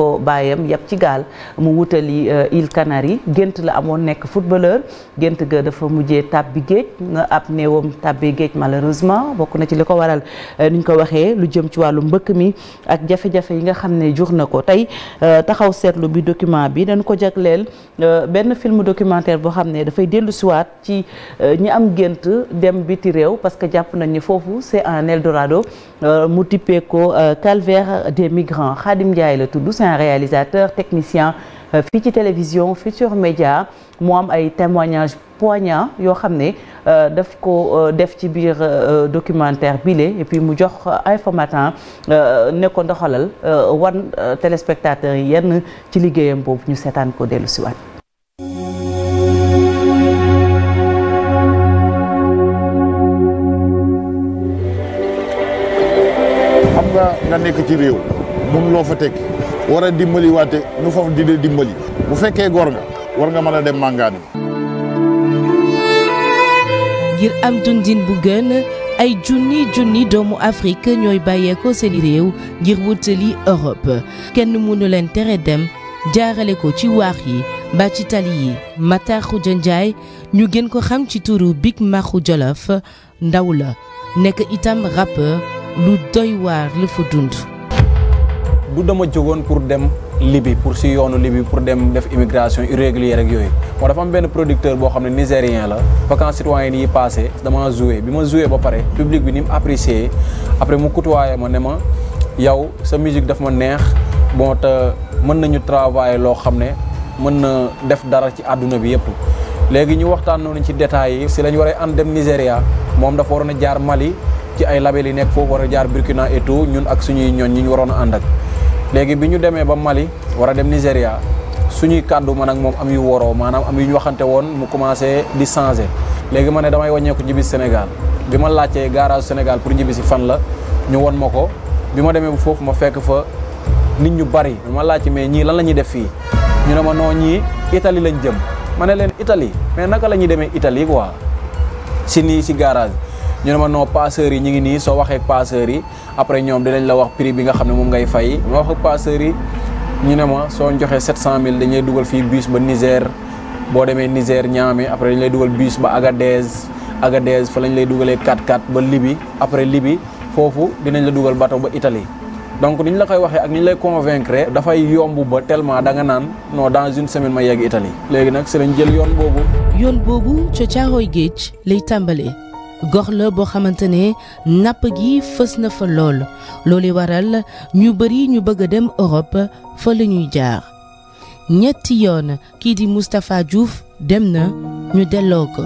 ko baayam yab ci gaal mu wutali île Canaries gént la amoon nekk footballeur gént ga dafa mujjee tàbbi géej nga ab néewam tàbbi géej malheureusement bokk na ci li ko waral ni ñu ko waxee lu jëm ci wàllu mbëkk mi ak jafe-jafe yi nga xam ne jur na ko tey taxaw seetlu bi document bi dañu ko jagleel benn film documentaire boo xam ne dafay dellu siwaat ci ñi am gént dem biti réew parce que jàpp nañ ni foofu c'est un Eldorado mu tippee ko Calvaire des migrants Khadim Ndiaye la tudd c'est un réalisateur technicien fii ci télévision Futurs Médias mu am ay témoignages poignants yoo xam ne daf ko def ci biir documentaire bile et puis mu jox Infos Matin ne ko ndoxalal wan téléspectateurs yi yenn ci liggéeyam boobu ñu seetaan ko dellu siwaat. nga nekk ci réew mun loo fa tekki war a dimbali waate ñu foofu di dimbali bu fekkee góor nga war nga mën a dem màngaani. ngir am dundin bu gën ay junni doomu Afrique ñooy bàyyeekoo seen réew ngir wutali Europe kenn mënu leen tere dem jaarale ko ci waax yi ba ci tali yi. Matar Khoudia Ndiaye ñu gën ko xam ci turu Big Maxu Jolof ndaw la nekk itam rappeur lu doy waar la fa dund. du dama jógoon pour dem Libye pour si yoonu Libye pour dem def immigration irrégulière ak yooyu moo dafa am benn producteur boo xam ne nigérien la vacances citoyennes yi passé dama joué bi ma joué ba pare public bi ni mu apprécié après mu côtoyé ma ne ma yow sa musique daf ma neex bon te mën nañu travailler loo xam ne mën na def dara ci àdduna bi yëpp léegi ñu waxtaan noonu ci détails yi si la ñu war a ànd dem Nigéria moom dafa waroon a jaar Mali ci ay label yi nekk foofu war a jaar Burkina et tout ñun ak suñuy ñooñ ñi ñu waroon a ànd ak léegi bi ñu demee ba Mali war a dem Nigéria suñuy kàddu man ak moom am yu woroo maanaam am yu ñu waxante woon mu commencé di changer léegi ma ne damay wàññeeku ñibbi Sénégal bi ma laajtee garage Sénégal pour ñibbi si fan la ñu won ma ko bi ma demee bu foofu ma fekk fa nit ñu bari ma laajte mais ñii lan la ñuy def fii ñu ne ma non ñii Italie lañ jëm ma ne leen Italie mais naka la ñuy demee Italie quoi si nii si garage ñu ne ma non passeurs yi ñu ngi nii soo waxee ak passeurs yi après ñoom dinañ la wax prix bi nga xam ne moom ngay fay ma wax ak passeurs yi ñu ne ma soo joxee 700 000 dañ lay dugal fii bus ba Niger boo demee Niger Niamey après dañ lay dugal bus ba Agadez fa lañ lay dugalee 4x4 ba Libye après Libye foofu dinañ la dugal bateau ba Italie donc ni ñu la koy waxee ak ni ñu lay convaincre dafay yomb ba tellement da nga naan non dans une semaine ma yegg Italie léegi nag si lañ jël yoon boobu. yoon boobu ca Caaroy Géej lay tàmbalee. gox la boo xamante ne napp gi fës na fa lool loolu waral ñu bëri ñu bëgg a dem Europe fa la ñuy jaar ñetti yoon kii di Moustapha Diouf dem na ñu delloo ko.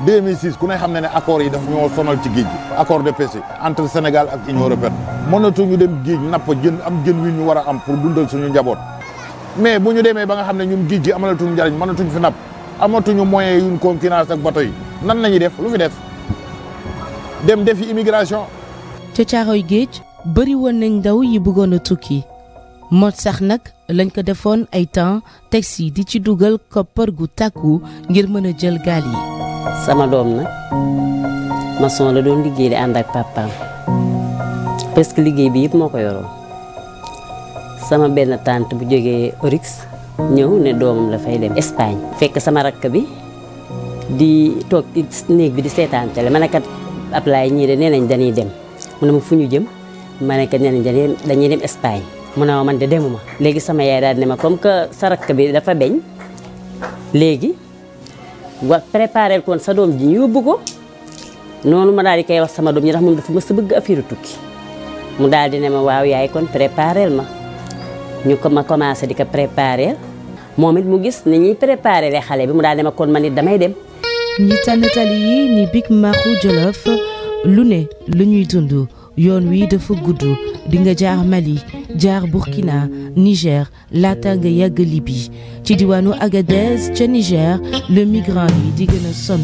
2006 ku ne xam ne ne accords yi daf ñoo sonal ci géej gi accord de pêche entre Sénégal ak Union européenne mënatuñu dem géej napp jën am jën wi ñu war a am pour dundal suñu njaboot mais bu ñu demee ba nga xam ne ñun géej gi amalatuñu njariñ mënatuñu fi napp amatuñu moyen yuñ concurrence ak bateau yi nan la ñuy def lu fi def dem defi immigration. ca Caaroy Géej bëri woon nañ ndaw yi bëggoon a tukki moo sax nag lañ ko defoon ay temps taxi di ci dugal koppar gu tàkku ngir mën a jël gaal yi. sama doom nag maçon la doon liggéey di ànd ak papaam parce que liggéey bi yëpp moo ko yoroon sama benn tante bu jógee Orix ñëw ne doomam la fay dem Espagne. fekk sama rakk bi di toog ci néeg bi di seetaan télé ma ne kat Ablaye ñii de nee nañ dañuy dem mu ne ma fu ñu jëm ma ne kat nee nañ dañuy dem Espagne mu ne ma man de demuma. léegi sama yaay daal ne ma comme que sa rakk bi dafa beñ léegi. wa préparé koon sa doom ji ñu yóbbu ko noonu ma daal di koy wax sama doom ñi tax moom dafa mës a bëgg affaire tukki mu daal di ne ma waaw yaay kon préparé ma ñu ko ma commencé di ko préparé moom it mu gis ni ñuy préparé le xale bi mu daal di ne ma kon man it damay dem. ñi tànn tali yi ni Big Maxu Jolof lu ne lu ñuy dund yoon wi dafa gudd di nga jaar Mali jaar Burkina Niger laata nga yàgg Libye ci diwaanu Agadez ca Niger le migrant yi di gën a sonn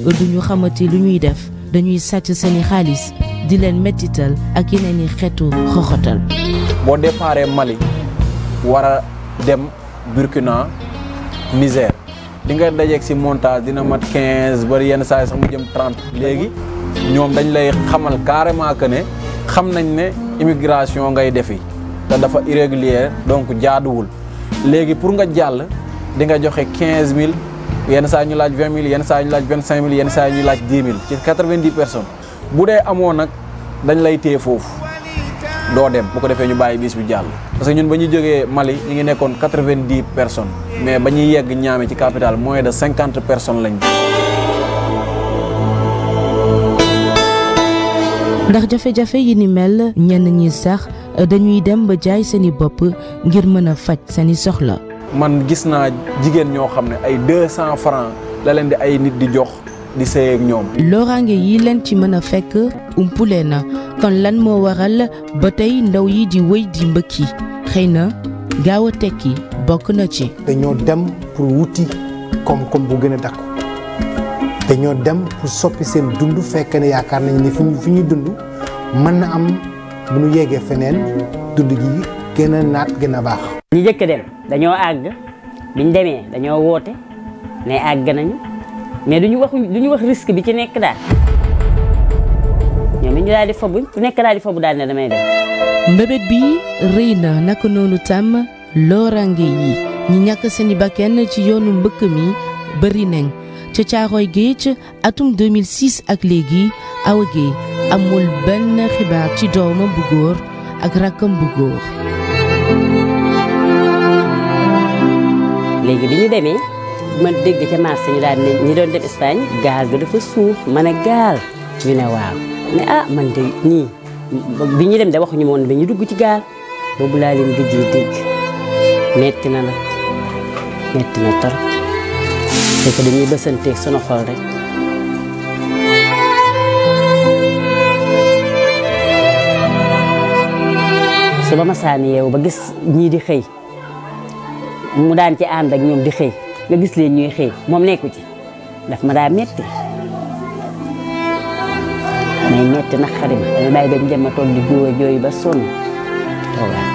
duñu xamati lu ñuy def dañuy sàcc seeni xaalis di leen mettital ak yeneen i xeetu xoxotal. boo déparé Mali war a dem Burkina Niger di nga dajeeg si montage dina mat 15 ba yenn saa yi sax mu jëm 30 léegi ñoom dañ lay xamal carrément que ne xam nañ ne immigration ngay defi te dafa irrégulier donc jaaduwul léegi pour nga jàll di nga joxe 15000 yenn saa ñu laaj 20000 yenn saa ñu laaj 25000 yenn saa ñu laaj 10000 ci 90 personnes bu dee amoo nag dañ lay téye foofu doo dem bu ko defee ñu bàyyi bis bi jàll. parce que ñun ba ñu jógee Mali ñu ngi nekkoon 90 personnes mais ba ñuy yegg Niamey ci capitale moins de 50 personnes lañ. ndax jafe-jafe yi ni mel ñenn ñi sax dañuy dem ba jaay seeni bopp ngir mën a faj seeni soxla. man gis naa jigéen ñoo xam ne ay 200 francs la leen di ay nit di jox di sëy ak ñoom. loraange yi leen ci mën a fekk umpule na kon lan moo waral ba tey ndaw yi di wéy di mbëkki xëy na gaaw a tekki bokk na ci. dañoo dem pour wuti koom-koom bu gën a dakku dañoo dem pour soppi seen dund fekk ne yaakaar nañu ne fi ñuy dund mën na am bu ñu yeggee feneen dund gi gën a naat gën a baax. ñi jëkk dem dañoo àgg biñ demee dañoo woote ne àgg nañu mais duñu wax risque bi ci nekk daal ñoom ñu daal di fobu ku nekk daal di fobu daal ne damay dem. mbébét bi rëy na naka noonu tam loorange yi ñi ñàkk seeni bakken ci yoonu mbëkk mi bëri nañ ca Caaroy Géej atum 2006 ak léegi Awa Gueye amul benn xibaar ci doomam bu góor ak rakkam bu góor. léegi bi ñu demee ma dégg ca marché ñu daal ne ñi doon dem Espagne gaal ga dafa suuf ma ne gaal ñu ne waaw ne man de ñii bi ñu dem de waxuñu ma woon dañu dugg ci gaal boobu laa leen gëj dégg metti na nag metti na torop c'est que dañuy bësanteeg sunu xol rek. su ba ma saani yeewu ba gis ñii di xëy mu daan ci ànd ak ñoom di xëy nga gis leen ñuy xëy moom nekku ci daf ma daa metti may metti nag xarit ma damay bàyyi ba njëm ma toog di jooy ba sonn toogaa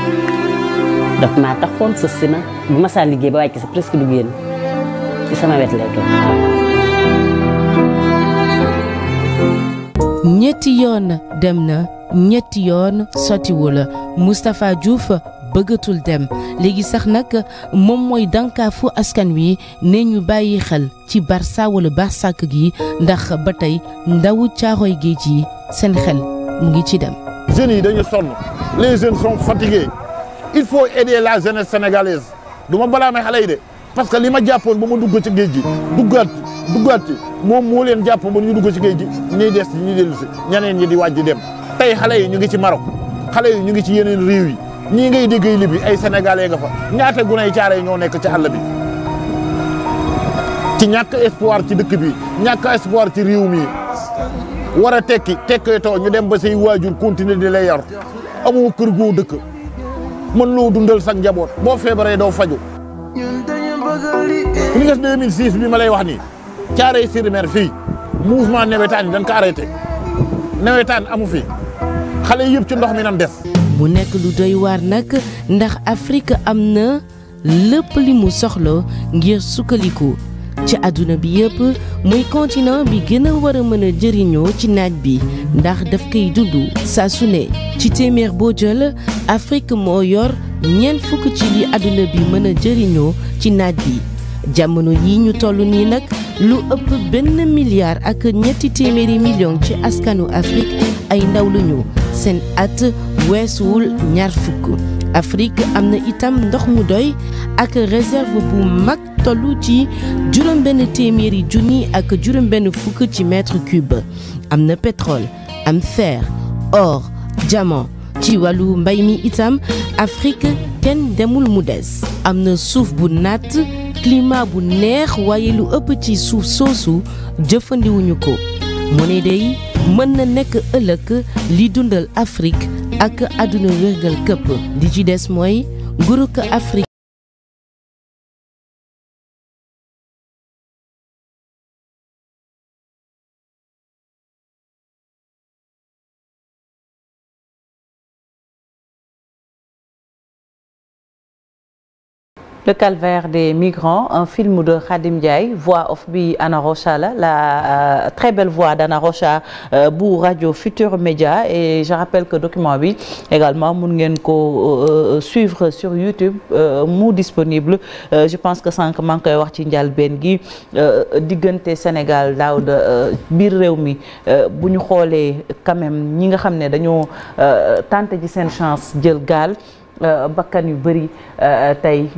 daf maa taxoon sës si ma bu ma saan liggéey ba wàcc sa presque du génn ci sama wet lay toog. ñetti yoon dem na ñetti yoon sottiwul Moustapha Diouf bëggatul dem léegi sax nag moom mooy dànkaafu askan wi ne ñu bàyyi xel ci Barça wala Barsak gi ndax ba tey ndawu Caaroy Géej yi seen xel mu ngi ci dem. jeunes yi dañu sonn les jeunes sont fatigués il faut aider la jeunesse sénégalaise du ma balaa may xale yi de parce que li ma jàppoon ba ma dugg ci géej gi duggaat ci moom moo leen jàpp ba ñu dugg ci géej gi ñuy des ñuy dellu si ñeneen ñi di wàjj dem tey xale yi ñu ngi ci Maroc xale yi ñu ngi ci yeneen réew yi ñii ngay déggee Libi ay sénégalais nga fa ñaata gunay caare yi ñoo nekk ci àll bi ci ñàkk espoir ci dëkk bi ñàkk espoir ci réew mi war a tekkee ñu dem ba say waajur continuer di lay yar amoo kër goo dëkk mën loo dundal sa njaboot boo feebaree doo faju li nga 2006 bi ma lay wax nii caare sur mer fii mouvement nawetaan yi dañ ko arrêté nawetaan amu fi xale yëpp ci ndox mi nan des. mu nekk lu doy waar nag ndax Afrique am na lépp li mu soxla ngir sukkandiku ci àdduna bi yëpp muy continent bi gën a war a mën a jëriñoo ci naaj bi ndax daf koy dund saa su ne ci téeméer boo jël Afrique moo yor ñeent fukk ci li àdduna bi mën a jëriñoo ci naaj bi jamono yi ñu toll nii nag lu ëpp benn milliard ak ñetti téeméeri million ci askanu Afrique ay ndaw lañu seen at weesuwul ñaar fukk Afrique am na itam ndox mu doy ak réserve bu mag tollu ci juróom benn téeméeri junni ak juróom benn fukk ci mètre cube am na pétrole am fer or diamant ci wàllu mbay mi itam Afrique kenn demul mu des am na suuf bu naat climat bu neex waaye lu ëpp ci suuf soosu jëfandiwuñu ko mu ne day mën na nekk ëllëg li dundal Afrique ak àdduna wérgal këpp li ci des mooy nguurug Afrique Le calvaire des migrants, un film de Khadim Ndiaye, voix off bi Anna Rocha la très belle voix d'Anna Rocha bu radio Futur Média, et je rappelle que document bi également mun ngeen ko suivre sur YouTube mu disponible. Je pense que sànq maa ngi koy wax ci njëlbéen gi diggante Sénégal Daouda biir réew mi bu ñu xoolee quand même ñi nga xam ne dañoo tenté ji seen chance jël gaal. Bakkan yu bëri tey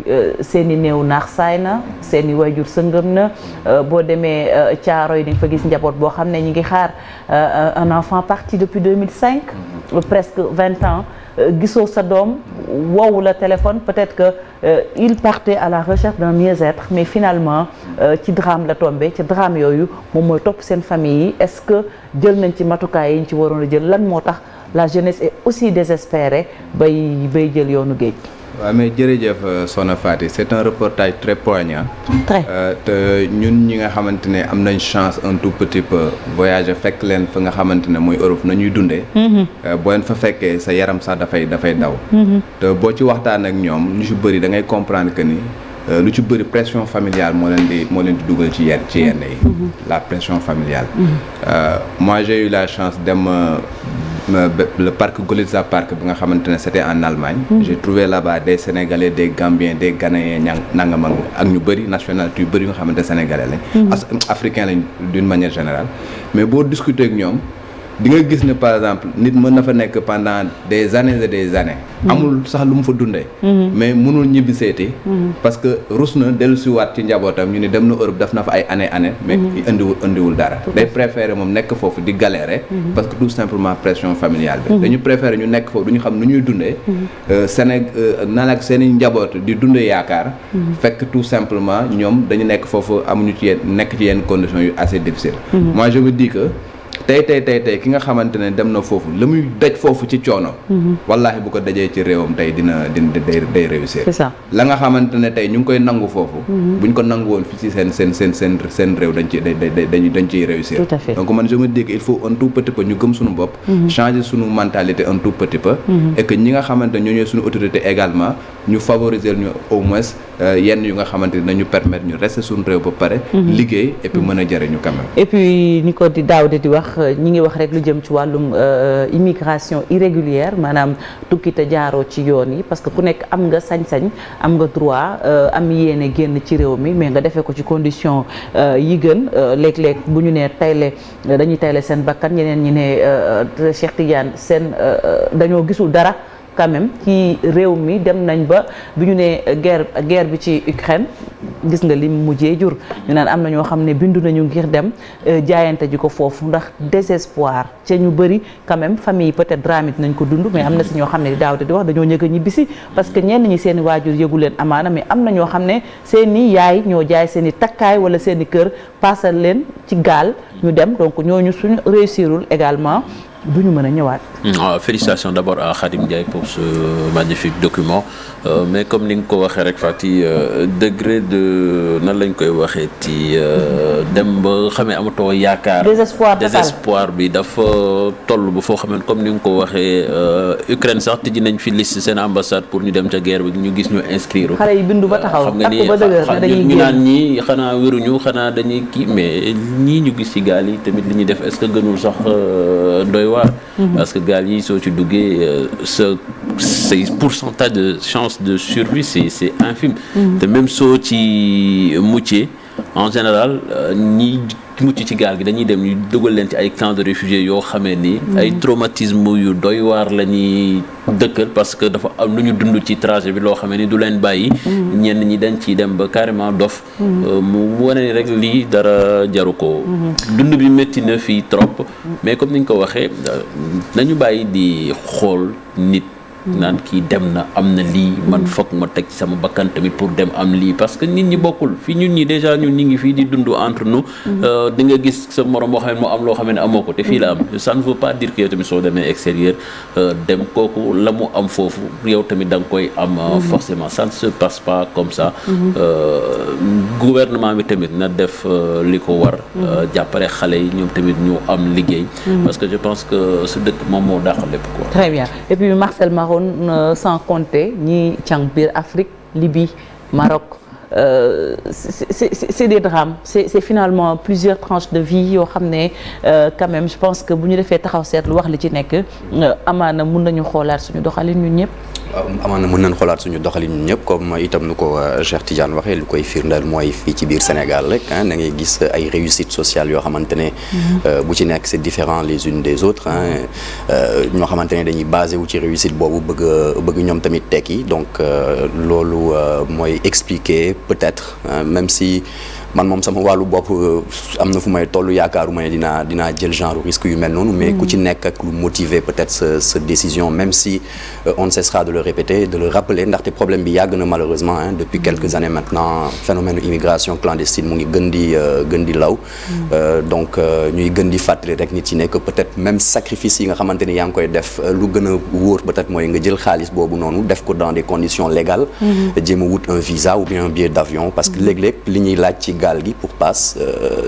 seeni néew naax saay na seeni wayjur sëngëm na boo demee Thiaroye yi dañ fa gis njaboot boo xam ne ñi ngi xaar un enfant parti depuis 2005 presque 20 ans gisoo sa doom woowu la téléphone, peut-être que il partait à la recherche d'un mieux-être, mais finalement ci drame la tombé ci drame yooyu moom mooy topp seen famille yi. Est-ce que jël nañ ci matukaay yi ñu ci waroon a jël? Lan moo tax la jeunesse est aussi désespérée bay jël yoonu géej? waaw mais jërëjëf Soxna Faty, c'est un reportage très poignant. Très. te ñun ñi nga xamante ne am nañ chance un tout petit peu voyager fekk leen fa nga xamante ne mooy Europe nañuy dundee. boo leen fa fekkee sa yaram sax dafay daw. te boo ci waxtaan ak ñoom lu ci bëri da ngay comprendre que ni lu ci bëri pression familiale moo leen di dugal ci yenn yi. la pression familiale. Moi j'ai eu la chance dem. Le parc Golitza Park bi nga xamante ne c'était en Allemagne. J'ai trouvé là-bas des Sénégalais, des Gambiens, des Ghanéens nangam ak ñu bëri nationalité yu bëri yu nga xamante ne Sénégalais lañ. Africains lañ d'une manière générale. Mais boo discuter ak ñoom di nga gis ne par exemple nit mën na fa nekk pendant des années et des années. amul sax lu mu fa dundee. mais mënul ñibbi seeti. parce que rus na dellusiwaat ci njabootam ñu ne dem na Europe def na fa ay année mais indiwul dara. day préférer moom nekk foofu di galérer. parce que tout simplement pression familiale bi. dañu préférer ñu nekk foofu du ñu xam nu ñuy dundee. nan ak seen i njaboot di dundee yaakaar. fekk tout simplement ñoom dañu nekk foofu amuñu ci nekk ci yenn conditions yu assez difficiles. Moi je me dis que. tey ki nga xamante ne dem na foofu la muy daj foofu ci coono. wallaahi bu ko dajee ci réewam tey day réussir. C'est ça. la nga xamante ne tey ñu ngi koy nangu foofu. buñ ko nangu woon fii ci seen réew dañ ciy réussir. Tout à fait. donc man je me dis que il faut un tout petit peu ñu gëm suñu bopp. changer suñu mentalité un tout petit peu. et que ñi nga xamante ne ñooy suñu autorité également ñu favoriser ñu au moins yenn yu nga xamante ne nañu permettre ñu rester suñu réew ba pare. liggéey et puis mën a jëriñu quand même. Et puis ni ko di Daouda di wax ñi ngi wax rek lu jëm ci wàllum immigration irrégulière maanaam tukki te jaaroo ci yoon yi, parce que ku nekk am nga sañ-sañ am nga droit am yéene génn ci réew mi, mais nga defee ko ci condition yi gën. léeg-léeg bu ñu nee dañuy tayle seen bakkan, ñeneen ñi ne Cheikh Tidiane seen dañoo gisul dara quand même ci réew mi. dem nañ ba bu ñu nee guerre bi ci Ukraine gis nga li mujjee jur, ñu naan am na ñoo xam ne bindu nañu ngir dem jaayante ji ko foofu ndax désespoir ca ñu bëri quand même famille peut-être drame it nañ ko dund, mais am na si ñoo xam ne di Daouda di wax dañoo ñëkk a ñibbisi parce que ñenn ñi seen i waajur yëgu leen amaana, mais am na ñoo xam ne seen i yaay ñoo jaay seen i takkaay wala seen i kër paasal leen ci gaal ñu dem. Donc ñooñu suñu réussirul également duñu mën a ñëwaat. Félicitations d'abord à Khadim Ndiaye pour ce magnifique document, mais comme ni nga ko waxee rek Faty, degré de nan lañ koy waxee ci dem ba xamee amatoo yaakaar. désespoir bi dafa toll ba foo xamee comme ni nga ko waxee Ukraine sax tijji nañ fi liste seen ambassade pour ñu dem ca guerre bi ñu gis ñu inscrire. xale yi bindu ba taxaw xam nga ni ñu naan ñii xanaa wéruñu xanaa dañuy kii, mais ñii ñu gis ci gaal yi tamit li ñuy def est-ce que gënul sax doy waar. Parce que gaal yi soo ci duggee ce pourcentage de chance de survie c'est infime. te même soo ci muccee en général ñi mucc ci gaal gi dañuy dem ñu dugal leen ci ay camps de réfugiés yoo xamee ni ay traumatisme yu doy waar la ñuy dëkkal, parce que dafa am lu ñu dund ci trajet bi loo xamee ni du leen bàyyi. ñenn ñi dañ ciy dem ba carrément dof. mu wane ni rek lii dara jaru ko. dund bi métti na fii trop. mais comme ni ñu ko waxee nañu bàyyi di xool nit. naan kii dem na am na lii man foog ma teg ci sama bakkan tamit pour dem am lii, parce que nit ñi bokkul fii ñun ñi déjà ñun ñi ngi fii di dund entre nous. di nga gis sa morom boo xam ne moo am loo xam ne amoo ko te fii la am. ça ne veut pas dire que yow tamit soo demee extérieur dem kooku la mu am foofu yow tamit da nga koy am. forcément ça ne se passe pas comme ça. gouvernement bi tamit na def li ko war. jàppale xale yi ñoom tamit ñu am liggéey. parce que je pense que su dëkk moom moo dàqal lépp quoi. Très bien. Et puis Marcel Maron, sans compter ñi càng biir Afrique, Libye Maroc. C'est des drames, c'est finalement plusieurs tranches de vie yoo xam ne quand même je pense que bu ñu defee taxaw seetlu wax li ci nekk amaana mun nañu xoolaat suñu doxalin ñun ñëpp. amaana mën nañ xoolaat suñu doxalin ñun ñëpp comme itam nu ko Cheikh Tidiane waxee lu koy firndeel mooy fii ci biir Sénégal rek da ngay gis ay réussites sociales yoo xamante ne bu ci nekk c'est différent les unes des autres ñoo xamante ne dañuy basé wu ci réussite boobu bëgg ñoom tamit tekki donc loolu mooy expliquer peut-être même si man moom sama wàllu bopp am na fu may toll yaakaaruma ne dinaa jël genre risque yu mel noonu mais ku ci nekk ak lu motiver peut-être sa décision même si on ne cessera de le répéter de le rappeler ndaxte problème bi yàgg na malheureusement depuis quelques années maintenant phénomène immigration clandestine mu ngi gën di law donc ñuy gën di fàttali rek nit ci ne que peut-être même sacrifice yi nga xamante ni yaa ngi koy def lu gën a wóor peut-être mooy nga jël xaalis boobu noonu def ko dans des conditions légales jéem a wut un visa ou bien un billet d'avion parce que léeg-léeg li ñuy laaj ci gaal gi pour passe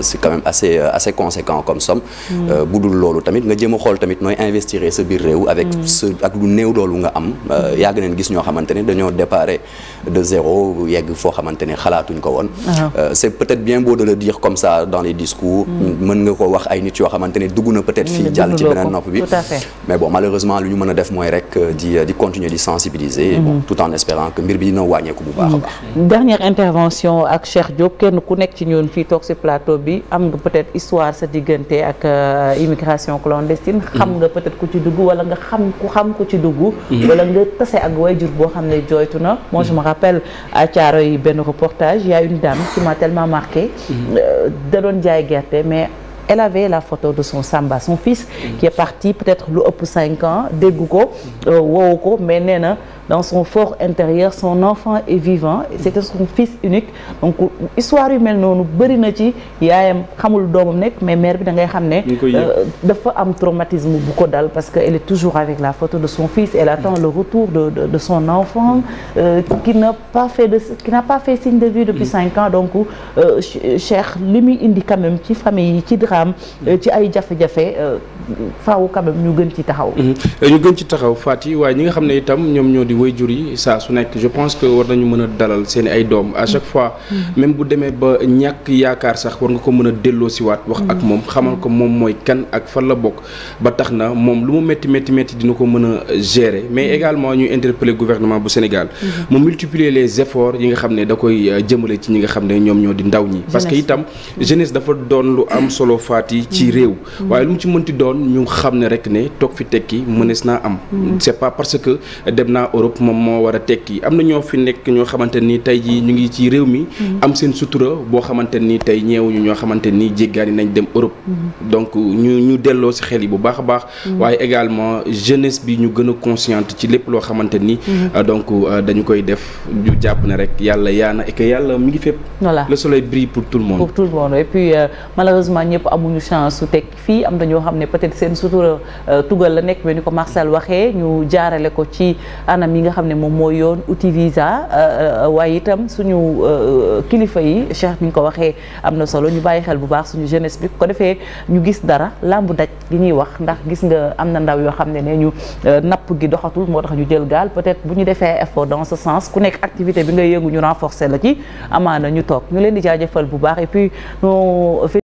c'est quand même assez conséquent comme somme bu dul loolu tamit nga jéem a xool tamit nooy investir sa biir réew avec ak lu néew loolu nga am yàgg neen gis ñoo xamante ne dañoo déparé de zéro yegg foo xamante ne xalaatuñ ko woon c'est peut-être bien beau de le dire comme ça dans les discours mën nga ko wax ay nit yoo xamante ne dugg na peut-être fii jàll ci beneen nopp bi mais bon malheureusement lu ñu mën a def mooy rek di continuer di sensibiliser bon tout en espérant que mbir bi dina wàññeeku bu baax a baax dernière intervention ak Cheikh Diop kenn ku nekk ci ñun fii toog ci plateau bi am nga peut-être histoire sa diggante ak immigration clandestine xam nga peut-être ku ci dugg wala nga xam ku ci dugg wala nga tase ak waajur boo xam ne jooytu na moi je me rappelle à Thiaroye benn reportage il y a une dame qui m'a tellement marqué da doon jaay gerte mais elle avait la photo de son Samba son fils qui est parti peut-être lu ëpp 5 ans déggu ko woowu ko mais nee na dans son fort intérieur son enfant est vivant c'était son fils unique donc histoire yu mel noonu bëri na ci yaayam xamul doomam nekk mais mère bi da ngay xam ne dafa am traumatisme bu ko dal parce que elle est toujours avec la photo de son fils elle attend le retour de son enfant qui n'a pas fait signe de vie depuis 5 ans donc Cheikh li muy indi quand même ci famille yi ci drame ci ay jafe-jafe faaw quand même ñu gën ci taxaw Fati waaye ñi nga xam ne itam ñoom ñoo di waajur yi saa su nekk je pense que war nañu mën a dalal seen ay doom à chaque fois même bu demee ba ñàkk yaakaar sax war nga ko mën a delloo si waat wax ak moom xamal ko moom mooy kan ak fan la bokk ba tax na moom lu mu métti dina ko mën a gérer mais également ñuy interpeller gouvernement bu Sénégal mu multiplier les efforts yi nga xam ne da koy jëmale ci ñi nga xam ne ñoom ñoo di ndaw ñi parce que itam jeunesse dafa doon lu am solo Fati ci réew waaye lu mu ci mënti doon ñu xam ne rek ne toog fi tekki mënees naa am c'est pas parce que dem naa Europe moom moo war a tekki am na ñoo fi nekk ñoo xamante ni tey jii ñu ngi ci réew mi am seen sutura boo xamante ni tey ñeewuñu ñoo xamante ni jéggaani nañ dem Europe donc ñu delloo si xel yi bu baax a baax waaye également jeunesse bi ñu gën a consciente ci lépp loo xamante ni donc dañu koy def ñu jàpp ne rek yàlla yaana et que yàlla mi ngi fépp le soleil brille pour tout le monde et puis malheureusement ñëpp amuñu chance su tekki fii am na ñoo xam ne peut-être seen sutura tugal la nekk mais ni ko Marcel waxee ñu jaarale ko ci anam yi nga xam ne moom mooy yoon uti visa waaye itam suñu kilifa yi Cheikh bi ñu ko waxee am na solo ñu bàyyi xel bu baax suñu jeunesse bi ko defee ñu gis dara lambu daj gi ñuy wax ndax gis nga am na ndaw yoo xam ne ñu napp gi doxatul moo tax ñu jël gaal peut-être bu ñu defee effort dans ce sens ku nekk activité bi nga yëngu ñu renforcer la ci amaana ñu toog ñu leen di jaajëfal bu baax et puis